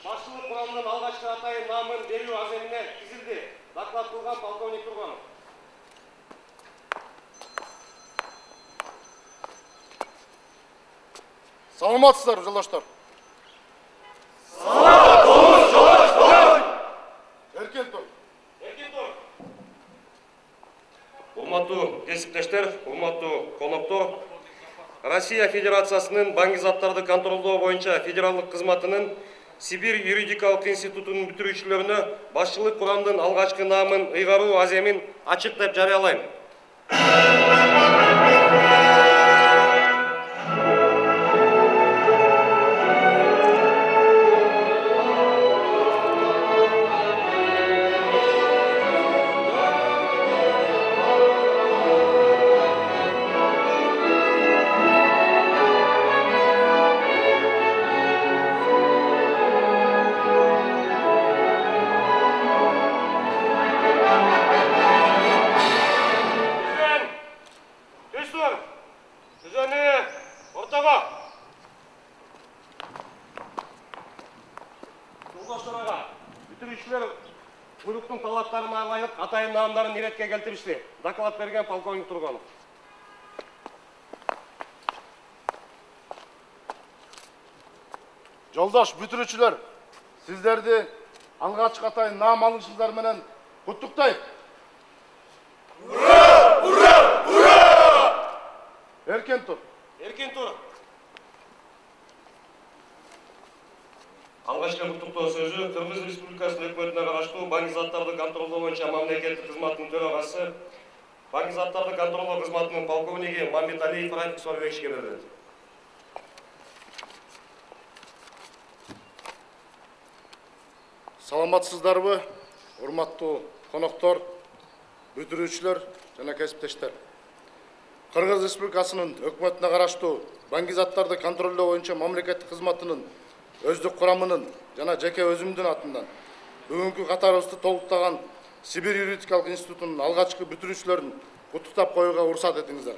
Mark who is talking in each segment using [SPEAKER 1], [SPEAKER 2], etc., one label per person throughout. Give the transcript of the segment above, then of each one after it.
[SPEAKER 1] Башчылык курамынын алгачкы атайын наамын берүү аземине кизилди. Доклад кылган полковник Турганов.
[SPEAKER 2] Саламатсыздар, жолдоштор.
[SPEAKER 3] Саламат, жолдоштор.
[SPEAKER 2] Эркен тур.
[SPEAKER 1] Урматтуу кесиптештер, урматтуу коноктор, Россия Федерациясынын баңги заттарды контролдоо боюнча федералдык кызматынын Сибирь юридикалык институтунун бүтүрүүчүлөрүнө башчылык курамдын алгачкы наамын ыйгаруу аземин ачык деп жарыялайм. Бүтүрүүчүлөр буйруктун талаптарына ылайык атайын наамдарын иретке келтиришти. Доклад берген полковник Турганов.
[SPEAKER 2] Жолдош бүтүрүүчүлөр, сиздерди алгачкы атайын наам алышыңыздар менен куттуктайм.
[SPEAKER 3] Ура! Ура! Ура!
[SPEAKER 2] Эркен тур.
[SPEAKER 1] Алгачкы куттуктоо сөзү Кыргыз Республикасынын өкмөтүнө караштуу баңги заттарды контролдоо боюнча мамлекеттик кызматтын төрагасы, баңги заттарды контролдоо кызматынын полковниги Мамбеталиев Рафик Сорбековичке берилет.
[SPEAKER 2] Саламатсыздарбы, урматтуу коноктор, бүтүрүүчүлөр жана кесиптештер. Кыргыз Республикасынын өкмөтүнө караштуу баңги заттарды контролдоо боюнча мамлекеттик кызматынын өздүк курамынын жана жеке өзүмдүн атынан бүгүнкү катарыбызды толуктаган Сибирь юридикалык институтунун алгачкы бүтүрүүчүлөрүн куттуктап коюуга уруксат этиңиздер.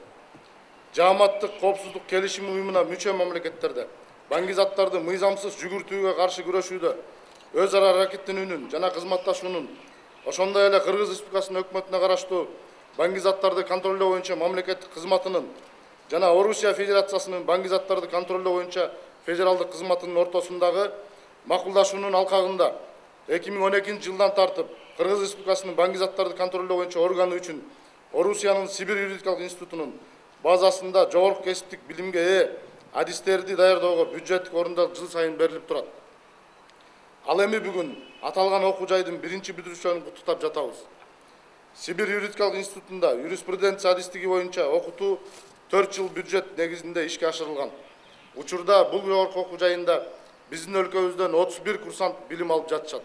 [SPEAKER 2] Жааматтык коопсуздук келишим уюмуна мүчө мамлекеттерде баңги заттарды мыйзамсыз жүгүртүүгө каршы күрөшүүдө өз ара аракеттенүүнүн жана кызматташуунун, ошондой эле Кыргыз Республикасынын өкмөтүнө караштуу баңги заттарды контролдоо боюнча мамлекеттик кызматынын жана Орусия Федерациясынын баңги заттарды контролдоо боюнча федералдык кызматынын ортосундагы макулдашуунун алкагында 2012 жылдан тартып Кыргыз Республикасынын баңги заттарды контролдоо боюнча органы үчүн Орусиянын Сибирь юридикалык институтунун базасында жогорку кесиптик билимге ээ адистерди даярдоого бюджеттик орундар жыл сайын берилип турат. Ал эми бүгүн аталган окуу жайдын биринчи бүтүрүүчүлөрүн куттуктап жатабыз. Сибирь юридикалык институтунда юриспруденция адистиги боюнча окутуу 4 жыл бюджет негизинде ишке ашырылган. Учурда бул жогорку окуу жайында биздин өлкөбүздөн 31 курсант билим алып жатышат.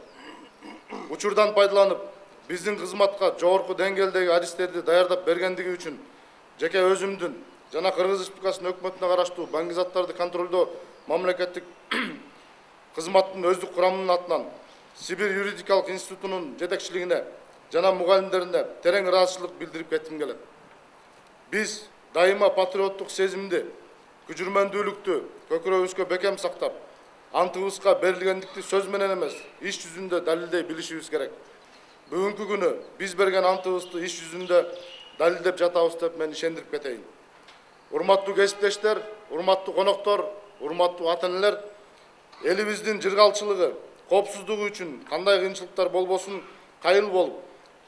[SPEAKER 2] Учурдан пайдаланып, биздин кызматка жогорку деңгээлдеги адистерди даярдап бергендиги үчүн жеке өзүмдүн жана Кыргыз Республикасынын өкмөтүнө караштуу баңги заттарды контролдоо мамлекеттик кызматтын өздүк курамынын атынан Сибирь юридикалык институтунун жетекчилигине жана мугалимдерине терең ыраазычылык билдирип кетким келет. Биз дайыма патриоттук сезимди, күжүрмөндүүлүктү көкүрөбүзгө бекем сактап, антыбызга берилгендикти сөз менен эмес, иш жүзүндө далилдей билишибиз керек. Бүгүнкү күнү биз берген антыбызды иш жүзүндө далилдеп жатабыз деп мен ишендирип кетейин. Урматтуу кесиптештер, урматтуу коноктор, урматтуу ата-энелер, элибиздин жыргалчылыгы, коопсуздугу үчүн кандай кыйынчылыктар болбосун кайыл болуп,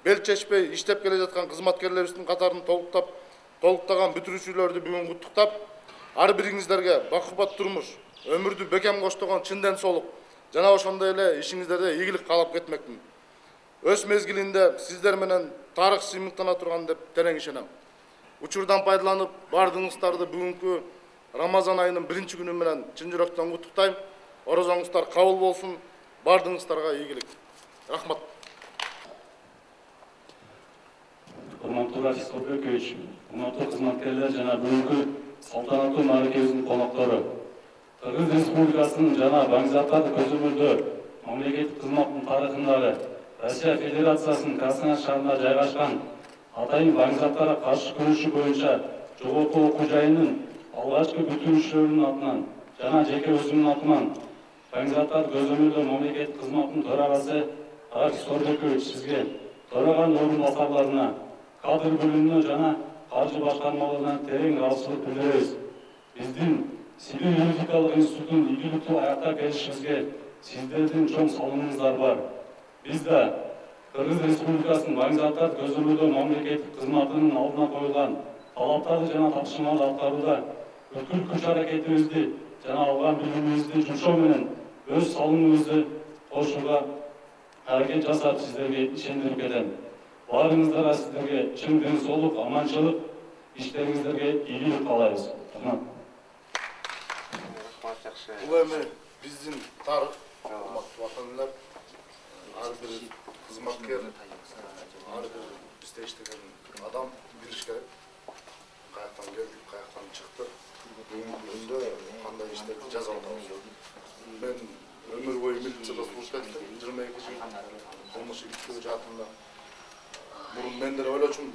[SPEAKER 2] бел чечпей иштеп келе жаткан кызматкерлерибиздин катарын толуктаган бүтүрүүчүлөрдү бүгүн куттуктап, ар бириңиздерге бакубат турмуш, өмүрдү бекем коштогон чын ден соолук жана ошондой эле ишиңиздерде ийгилик каалап кетмекмин. Өз мезгилинде сиздер менен тарых сыймыктана турган деп терең ишенем. Учурдан пайдаланып, бардыгыңыздарды бүгүнкү Рамазан айынын биринчи күнү менен чын жүрөктөн куттуктайм. Орозоңуздар кабыл болсун, бардыгыңыздарга ийгилик. Рахмат.
[SPEAKER 4] Урматтуу Рафик Сорбекович, урматтуу кызматкерлер жана бүгүнкү салтанаттуу мааракебиздин коноктору. Кыргыз Республикасынын жана баңги заттарды көзөмөлдөө мамлекеттик кызматтын тарыхындагы Россия Федерациясынын Краснояр шаарында жайгашкан атайын баңги заттарга каршы күрөшүү боюнча жогорку окуу жайынын алгачкы бүтүрүүчүлөрүнүн атынан жана жеке өзүмдүн атыман Баңгизаттар көзөмөлдөө мамлекеттик кызматынын төрагасы Рафис Орбекович сизге төраган орунбасарларына, кадр бөлүмүнө жана каржы башкармаларына терең ыраазычылык билдиребиз. Биздин Сибир юридикалык институтун ийгиликтүү аяктап келишибизге сиздердин чоң салымыңыздар бар. Биз да Кыргыз Республикасынын баңгизаттар көзөмөлдөө мамлекеттик кызматынын алдына коюлган талаптарды жана тапшырмаларды аткарууда бүткүл күч-аракетибизди жана алган билимибизди жумшоо менен өз салымыбызды кошууга аракет жасап сиздерге ишендирип келем. Баарыңыздарға сиздерге чың денсаулык, аманчылык, иштериңиздерге ийгилик каалайбыз.
[SPEAKER 2] Бул эми биздин тарых, урматтуу ата-энелер, ар бир кызматкер, ар бир бизде иштеген адам билиш керек. Каяктан келдик, каяктан чыктык, бүгүнкү күндө кандай иштерди жасап атабыз. Мен өмүр бою милицияда служба эттим, 22 жыл кылмыш иштөө жаатында. Мурун мен деле ойлочумун,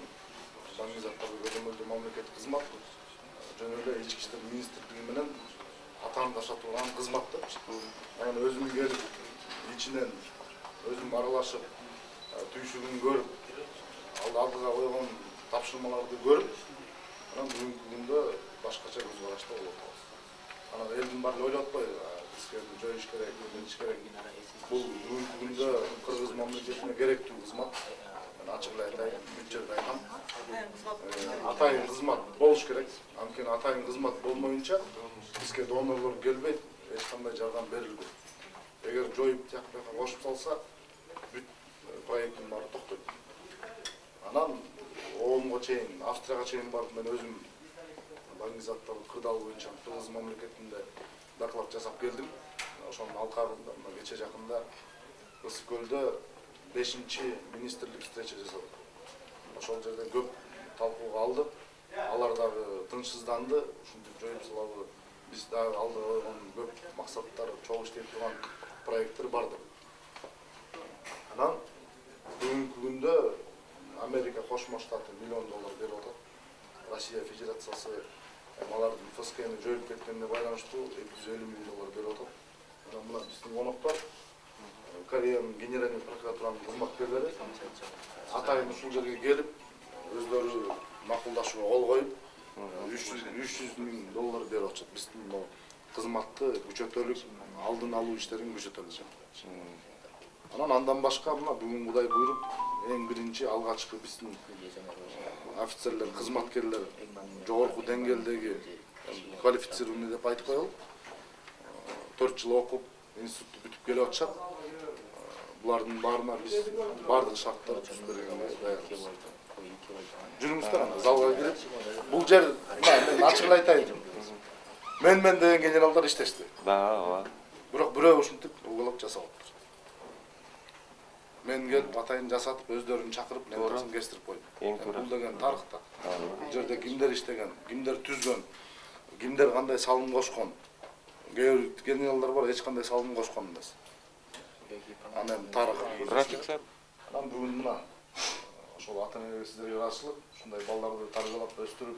[SPEAKER 2] баңгизаттарды көзөмөлдөө мамлекеттик кызмат жөн эле ички иштер министрлиги менен атаандаша турган кызматты. Анан өзүм келип, ичинен өзүм аралашып, түйшүгүн көрүп, алдыга койгон тапшырмаларды көрүп, анан бүгүнкү күндө башкача көз карашта болуп атабыз. Анан элдин баары ойлоп атпайбы, бизге жоюш керек, эмнелиш керек. Бул бүгүнкү күндө Кыргыз мамлекетине керектүү кызмат. Мен ачык эле айтайын, бүт жерде айтам. Атайын кызмат болуш керек. Анткени атайын кызмат болмоюнча бизге донорлор келбейт, эч кандай жардам берилбейт. Эгер жоюп тияка кошуп салса, бүт проекттин баары токтойт. Анан оомго чейин, Австрияга чейин барып мен өзүм баңгизаттарды кырдаал боюнча Кыргыз мамлекетинде доклад жасап келдим. Ошонун алкагында кече жакында Ысыкөлдө 5-министрлик встреча жасадык. Ошол жерде көп талкууга алдык. Алар дагы тынчсызданды. Ушинтип жоюп салабы, биз дагы алдыга койгон көп максаттар, чогуу иштеп турган проекттер барды. Анан бүгүнкү күндө Америка Кошмо Штаты $1 миллион берип атат. Россия Федерациясы алардын ФСКны жоюп кеткенине байланыштуу $250 миллион берип атат. Анан мына биздин коноктор Кореянын генеральный прокуратуранын кызматкерлери атайын ушул жерге келип, өздөрү макулдашууга кол коюп, $300 миллион берип атышат. Биздин бул кызматты күчөтөлүк, алдын алуу иштерин күчөтөлүк. Анан андан башка мына бүгүн Кудай буйруп, эң биринчи алгачкы биздин офицерлер, кызматкерлер жогорку деңгээлдеги квалифицированный деп айтып коелу. 4 жыл окуп, институтты бүтүп келип атышат. Булардын баарына биз бардык шарттарды түзүп бергенге даярбыз. Жүрүңүздөр анда залга кирип, бул жер мен ачык эле айтайын. Мен деген генералдар иштешти. Бирок бирөө ушинтип уголок жасап атат. Мен келип атайын жасатып, өздөрүн чакырып, лентасын кестирип койдум. Бул деген тарыхта. Бул жерде кимдер иштеген, кимдер түзгөн, кимдер кандай салым кошкон. Кээ бир генералдар бар, эч кандай салым кошкон эмес. Анан тарых. Анан бүгүн мына ошол ата-энелерге сиздерге ыраазычылык, ушундай балдарды тарбиялап өстүрүп,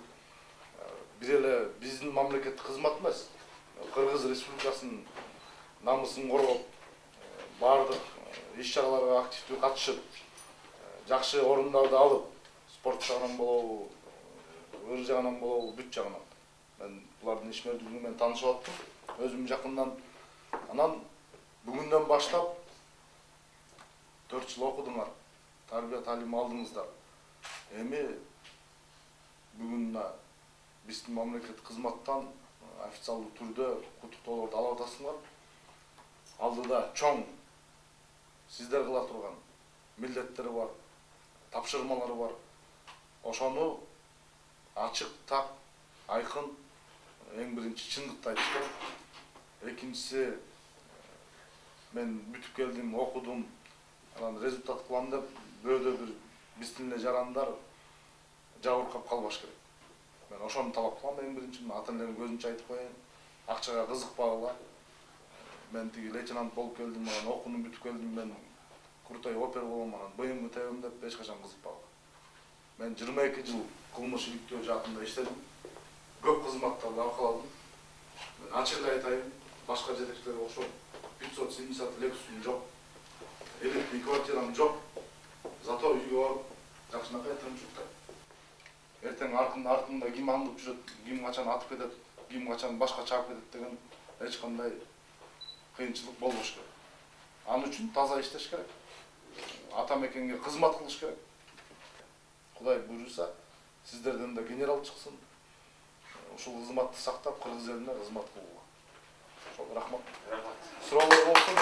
[SPEAKER 2] бир эле биздин мамлекеттик кызмат эмес, Кыргыз Республикасынын намысын коргоп, бардык иш-чараларга активдүү катышып, жакшы орундарды алып, спорт жагынан болобу, ыр жагынан болобу, бүт жагынан. Мен булардын ишмердүүлүгү менен таанышып аттым, өзүм жакындан. Анан бүгүндөн баштап 4 жыл окудуңар, тарбия талим алдыңыздар. Эми бүгүн биздин мамлекеттик кызматтан официалдуу түрдө куттуктоолорду алып атасыңар. Алдыда чоң сиздер кыла турган милдеттери бар, тапшырмалары бар. Ошону ачык, так, айкын, эң биринчи чындыкты айтышты. Экинчиси мен бүтүп келдим, окудум, анан результат кылам деп бирөөдө бир биздин эле жарандар жабыркап калбаш керек. Мен ошону талап кылам эң биринчи, ата-энелердин көзүнчө айтып коеюн. Акчага кызыкпагыла. Мен тиги лейтенант болуп келдим, анан окуунум бүтүп келдим, мен крутой опер болом, анан быйымды тебем деп эч качан кызыкпагыла. Мен 22 жыл кылмыш иликтөө жаатында иштедим. Көп кызматтарды алкаладым. Ачык эле айтайын, башка жетекчилерге окшоп 570 Lexus'um жоқ. Элитный квартирам жоқ. Зато үйгө барып жакшынакай тынчтыкта. Эртең артында ким аңдып жүрөт, ким качан атып кетет, ким качан башка чаап кетет деген эч кандай кыйынчылык болбош керек. Аны үчүн таза иштеш керек. Ата мекенге кызмат кылыш керек. Кудай буйруса, сиздерден да генерал чыксын. Ушул кызматты сактап, кыргыз элине кызмат кылууга. Ошол рахмат. Суроолор болсун,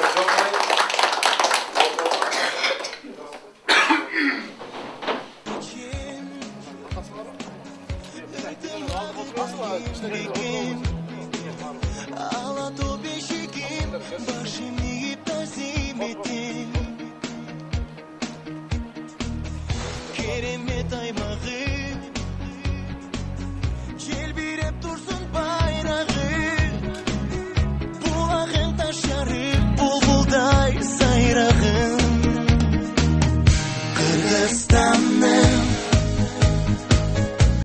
[SPEAKER 5] Ağladı beşikim, başım yiyip tazim ettim. Keremet aymağım